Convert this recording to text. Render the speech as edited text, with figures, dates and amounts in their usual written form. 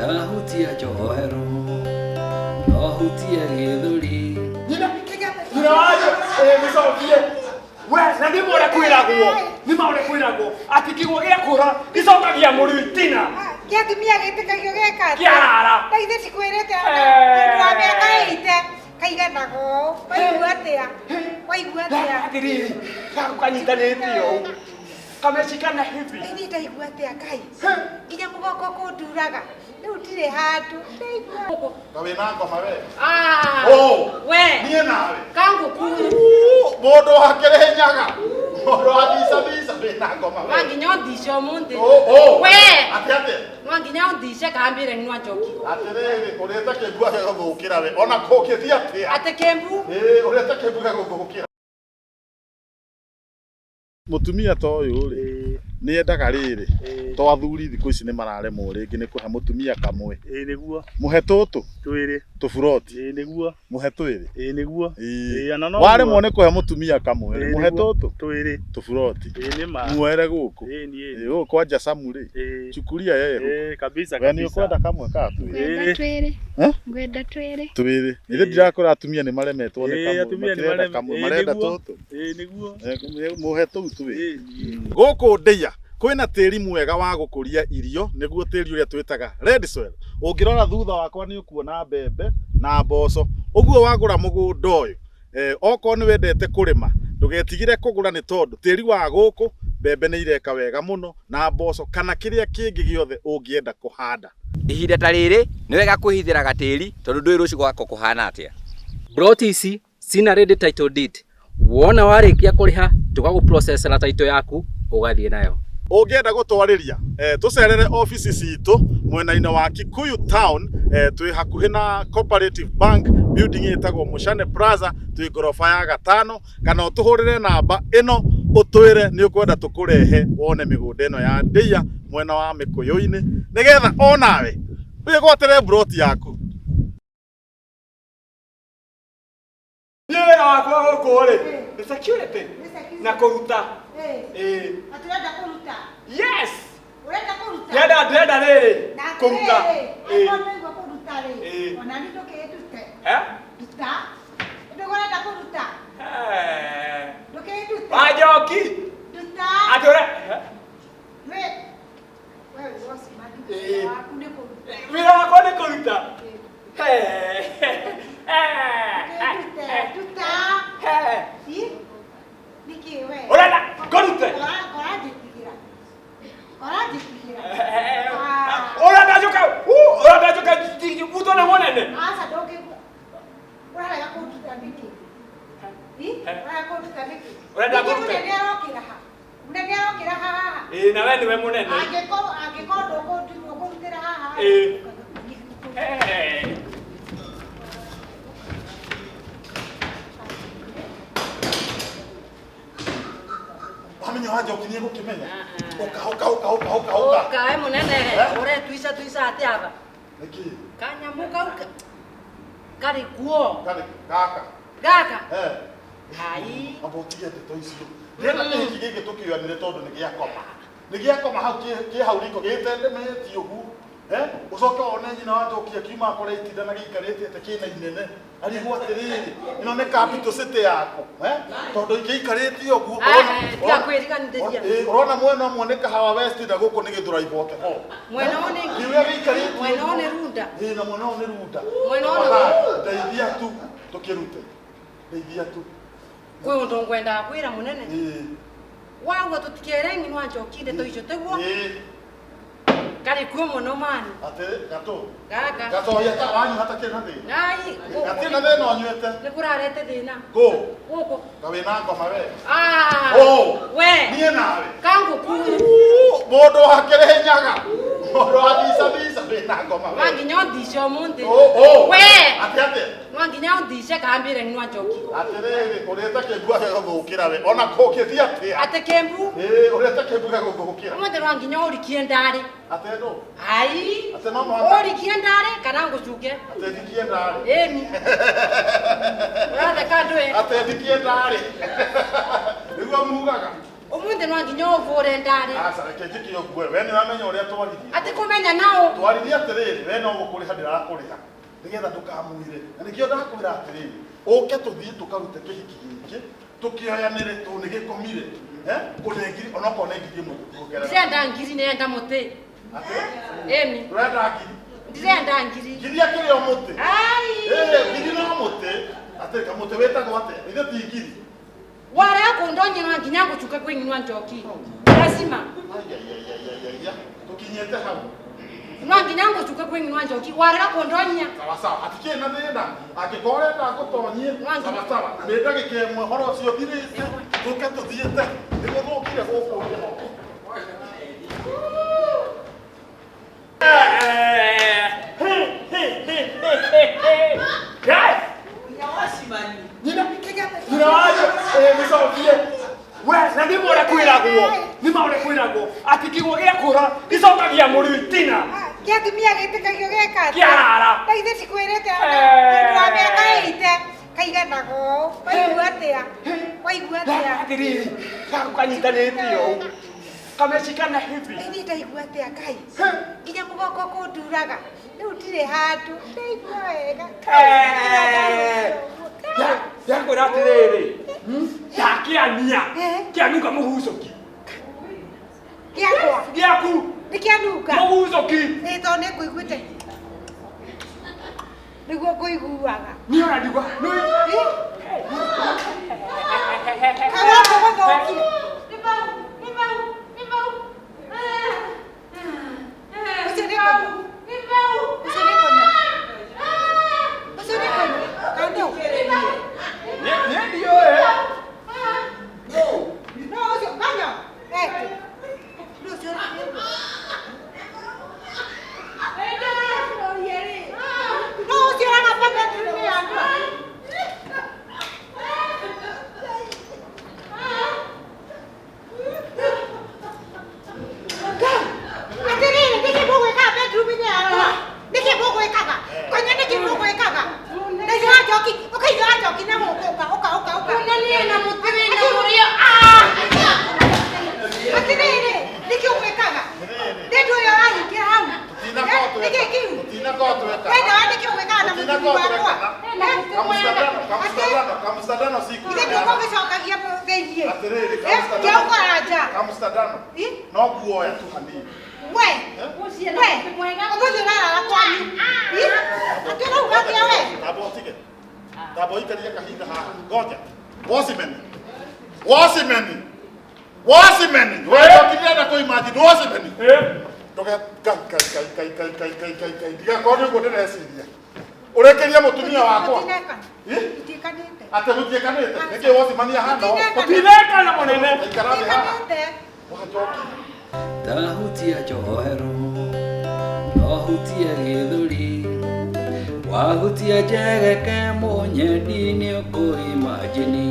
ndahutia njohero nohutie gĩthũri. Nyina wayo gĩcokie we na nĩ mora kwĩragwo atĩ kĩguũ gĩakũra gĩcokagia mũrũ itina gĩatumia gĩtĩkagio gĩka kĩara na ithe cikwĩrĩte andũ a mĩaka ĩite kaiganago waigua atĩa atiriri kanyitanĩtie ũũ kamecikana hivi ini ndaigua atĩa Ngai nginya mũgongo kũnduraga rĩu ndirĩ handũ ndaigua Kawe na ngoma we. we Niĩ nawe. kangũkuru Mũndũ wakĩrĩ nyaga. Mũndũ wa bisa wĩna ngoma we. wanginya ũthice ũmũthĩ we Atĩ. wanginya ũthice kambĩre nwa njoki Atĩrĩrĩ ũrĩte kĩmbu gĩgũthũkĩra we. Ona kũngĩthia atĩa. atĩ kĩmbu Ũrĩte kĩmbu gĩgũthũkĩra. Mũtumia ta ũyũ rĩ nĩ endaga rĩrĩ to athuri thikũ ici nĩ mararemwo rĩngĩ nĩ kũhe mũtumia kamwe nĩguo mũhe tũtũ twĩrĩ tũburoti nĩguo mũhe twĩrĩ nĩguo waremwo nĩ kũhe mũtumia kamwe mũhe tũtũ twĩrĩ tũburoti nĩma muere gũkũ gũkũ kwanja Samu rĩ chukuria yeye kabisa we nĩ ũkwenda kamwe ka Ngwenda twĩrĩ twĩrĩ nĩ ndirakora atumia nĩ maremetwo nĩ kamwe marenda tũtũ nĩguo mũhe tũu twĩrĩ gũkũ ndĩya kwĩna tĩri mwega wa gũkũria irio nĩguo tĩri ũrĩa twĩtaga red soil ũngĩrora thutha wakwa nĩ ũkuona mbembe na mboco ũguo wagũra mũgũnda ũyũ okorwo nĩ wendete kũrĩma ndũgetigĩre kũgũra nĩ tondũ tĩri wa gũkũ mbembe nĩ ireka wega mũno na mboco kana kĩrĩa kĩngĩ gĩothe ũngĩenda kũhanda. Ihinda ta rĩrĩ nĩ wega kwĩhithĩra gatĩri tondũ ndũĩ rũciũ gwako kũhana atĩa. Ploti ici cina ready title deed. Wona warĩkia kũrĩha tũgagũprocessera title yaku ũgathiĩ nayo. Ũngĩenda gũtwarĩria tũcerere office citũ mwena-inĩ wa Kikuyu Town twĩ hakuhĩ na Cooperative Bank building ĩtagwo Mushane Plaza twĩ ngorofa ya 5 kana ũtũhũrĩre namba ĩno ũtwĩre nĩ ũkwenda tũkũrehe wone mĩgũnda ĩno ya ndĩya mwena wa Mĩkũyũ-inĩ nĩgetha onawe wĩgwatĩre broti yaku. Wĩra wakwa gũkũ rĩ nĩ security na kũruta atũrenda kũruta yes ũrenda kũruta ndĩrenda rĩrĩ kũruta nĩgua kũruta rĩ ona nĩ ndũkĩndute nduta ndũgũrenda kũruta ndũkĩndute Wanjoki nduta atũre wĩra wakwa nĩ kũruta ũrenda kũrute ũrenda njoka buto nĩ mũnene ũrenda kũruta na we nĩwe mũnene angĩkorwo ndũkũrutĩra haha Wamenya Wanjoki nĩ egũkĩmenya ũka kaĩ mũnene ũretuica atĩ aba nĩkĩ kanyamu kau karĩ kuo gaka hai amba ũtige ndeto icio ndĩrenda kĩhiki gĩkĩ tũkĩoyanĩre tondũ nĩ gĩakoma hau kĩ hau riko gĩtendemetie ũguo ũcoke wone nyina Wanjoki akiuma akore itinda na gĩikarĩte atĩ kĩna inene arigwo atĩrĩrĩ ĩno nĩ capital city yaku tondũ gĩikarĩte ũguo ũrona mwena ũmwe nĩ Kahawa West na gũkũ nĩ Gĩthũrai Bote mwena ũyũ nĩ Runda na mwena ũyũ nĩ Runda ndeithia tu tũkĩrute ndeithia tu kwĩ ũndũ ngwendaga kwĩra mũnene wagua tũtikere ng'ini Wanjoki ndeto icio tiguo karĩ kuo mũno mani atĩ gaka gatoya ta wanyu hatakĩrĩ na thĩna gatirĩ na thĩna ũnyuĩte nĩ kũrarete thĩna gũkũ kawe na ngoma we we niĩ nawe kangũkuru mũndũ wakĩrĩ nyaga mũndũ wa bisa wĩna ngoma we wanginya ũthice ũmũthĩ we atĩ wanginya ũthice kambĩre nĩ Wanjoki atĩrĩrĩ ũrĩte kĩmbu gĩgũthũkĩra we ona kũngĩthia atĩa atĩ kĩmbu ũrĩte kĩmbu gĩgũthũkĩra ũmũthĩ wanginya ũrikie ndarĩ atĩ ndũ ai atĩ no mũhaka ũrikie ndarĩ kana ngũcunge atĩ ndikie ndarĩ ĩni ũratheka ndũĩ atĩ ndikie ndarĩ nĩguo mugaga Umuthi no nginya uvure ndari. Asa reke njiki ogwe we ni ramenya uria twarithia. Ati kumenya nao. Twarithia atiriri we no gukuriha ndirakuriha. Nigetha ndukamuire. Na nikio ndakwira atiriri. Uke tuthie tukarute kihiki giki. Tukioyanire tu ni gikomire. Kunengiri onoko nengiri mu kugera. Ndenda ngiri nenda muti. Ati? Emi. Urenda ngiri. Ndenda ngiri. Ngiri akiri o muti. Ai. Ngiri no muti. Ati kamuti wetagwo ate? Ithe ti ngiri. Wara yako ndonye no nginya nguchuke kwinginwa njoki. Lazima. Ai. Tukinyete hau. No nginya nguchuke kwinginwa njoki. Wara yako ndonye. Sawa sawa. Atikie na thina. Akikorenda gutonyie. Sawa sawa. Nenda gikemwe horo cio thirite. Tuke tuthiete. Niguo thukire guku. Guys! Na nä må re kwä ragwo atä kä guo gä a kå ra gä cokagia må rä tina Kia tumia gĩtĩkagio gĩka atĩa? Kĩara. Na ithe cikwĩrĩte andũ a mĩaka ĩite kaiganagwo. Waigua atĩa? Waigua atĩa? atä rä rä gaku kanyitanä te å kamecikana hivi Ini ndaigua atĩa Ngai? Nginya mũgongo kũnduraga. Rĩu ndirĩ handũ. Ndaigua wega. yakwä ra atä rä rä yakä ania kä anunga må gucoki Gĩakwa. gä aku Nĩ kĩanunga. må gucoki Ĩ tondũ nĩ ngũiguĩte. Nĩguo ngũiguaga. nä ona ndigwa Kaga gũgũthũkia. Ũcio nĩ kũnyũ. Ũcio nĩ kũnyũ. Ũcio nĩ kũnyũ. Kandũ. nä ndiå No, ũcio kanyũ. Ũcio nĩ kũnyũ. No, ũcio aragapanga nĩ andũ. Atĩrĩrĩ, nĩkĩ mũgwĩkaga bedroom-inĩ yakwa? Nĩkĩ mũgwĩkaga? Konya nĩkĩ mũgwĩkaga? Ndaigua njoki, ũkaigua njoki na gũkũ ũka. Kuonania na mũtĩ wĩna mũrĩo. Atĩrĩrĩ, nĩkĩ ũgwĩkaga? Ndĩndũ ũyũ arahingĩra hau. Nĩkĩ kĩu? Wenda wa nĩkĩ ũgwĩkaga na mũtumi wakwa? Kamstadano siku. Ithe ndũkũgĩcokagia thĩiniĩ. Atiriri, Kĩaũkora nja. Kamstadano. Ĩ? No guoya tu hanini. We, ũmũthĩ ũrarara kwanyu. Atĩ ũrauga atĩa we? Tabo tige. Tabo ikaria kahinda haha. Ngoja. Wosimeni. Wosimeni. Wosimeni. Wewe ukitaka ku imagine wosimeni. Toka kai. Diga kono ngo ndĩreciria. Ũrekeria mũtumia wakwa. Itikanĩte. Ate mũtiekanĩte. Nĩkĩ wosimania hano? tinekana må nene Ikarathi haha. Itikanĩte. Wajoki. Ndahutia njohero nohutie gĩthũri wahutia njegeke mũnyendi nĩ ũkũimagini